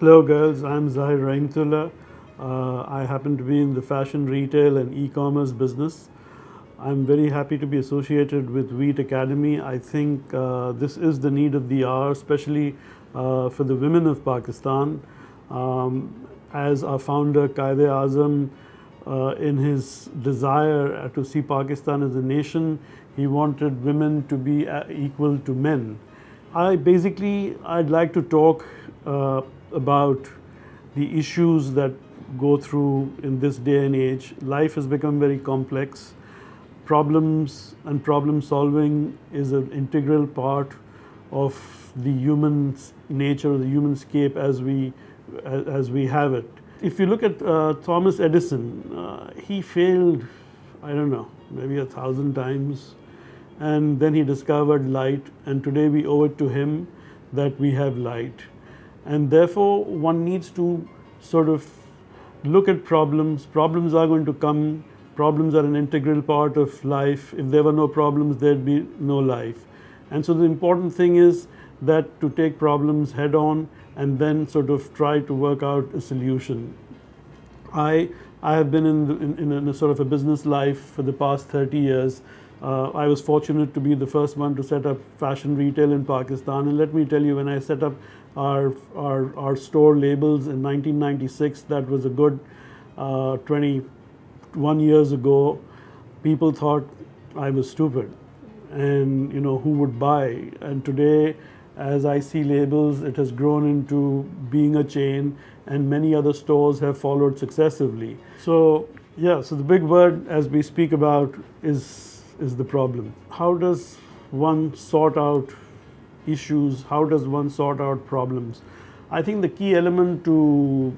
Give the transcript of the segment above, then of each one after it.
Hello girls, I'm Zahir Rahimtoola. I happen to be in the fashion retail and e-commerce business. I'm very happy to be associated with Veet Academy. I think this is the need of the hour, especially for the women of Pakistan. As our founder Quaid-e-Azam, in his desire to see Pakistan as a nation, he wanted women to be equal to men. I'd like to talk about the issues that go through in this day and age. Life has become very complex. Problems and problem solving is an integral part of the human nature, the human scape as we have it. If you look at Thomas Edison, he failed, I don't know, maybe 1,000 times, and then he discovered light, and today we owe it to him that we have light. And therefore one needs to sort of look at problems. Problems are going to come. Problems are an integral part of life. If there were no problems, there'd be no life. And so the important thing is that to take problems head on and then sort of try to work out a solution. I have been in a sort of a business life for the past 30 years. I was fortunate to be the first one to set up fashion retail in Pakistan, and let me tell you, when I set up our store labels in 1996, that was a good 21 years ago. People thought I was stupid, and who would buy? And today, as I see labels, it has grown into being a chain, and many other stores have followed successively. So the big word as we speak about is the problem. How does one sort out issues? How does one sort out problems? I think the key element to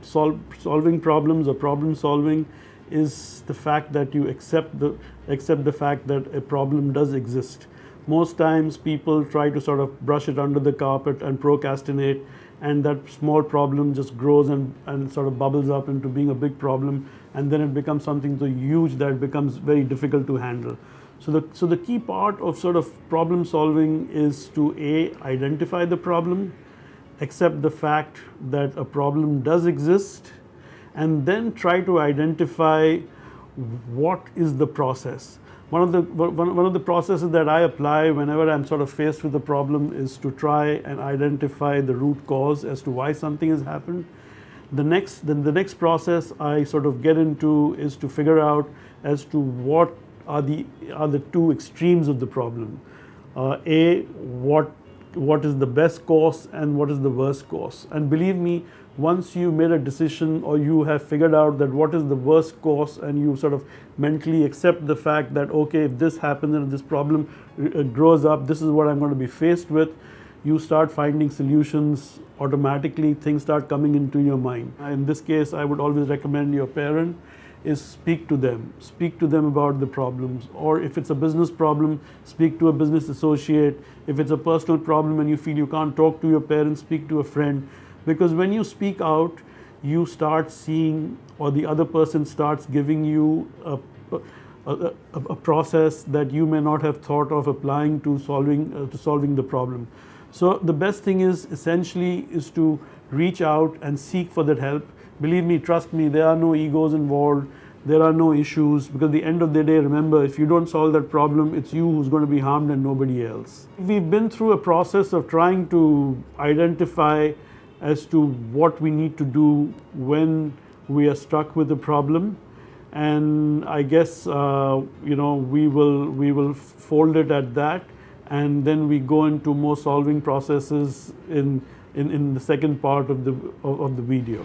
solving problems or problem solving is the fact that you accept the fact that a problem does exist. Most times people try to sort of brush it under the carpet and procrastinate, and that small problem just grows and sort of bubbles up into being a big problem, and then it becomes something so huge that it becomes very difficult to handle. So the key part of sort of problem solving is to identify the problem, accept the fact that a problem does exist, and then try to identify what is the process. One of the processes that I apply whenever I'm sort of faced with a problem is to try and identify the root cause as to why something has happened. The next process I sort of get into is to figure out as to what are the two extremes of the problem. What is the best course and what is the worst course? And believe me, once you made a decision or you have figured out that what is the worst course, and you sort of mentally accept the fact that, okay, if this happens and if this problem grows up, this is what I'm going to be faced with, you start finding solutions automatically. Things start coming into your mind. In this case, I would always recommend your parent is speak to them about the problems. Or if it's a business problem, speak to a business associate. If it's a personal problem and you feel you can't talk to your parents, speak to a friend. Because when you speak out, you start seeing, or the other person starts giving you a process that you may not have thought of applying to solving the problem. So the best thing is essentially to reach out and seek for that help. Believe me, trust me, there are no egos involved. There are no issues, because at the end of the day, remember, if you don't solve that problem, it's you who's going to be harmed and nobody else. We've been through a process of trying to identify as to what we need to do when we are struck with a problem, and I guess we will fold it at that, and then we go into more solving processes in the second part of the video.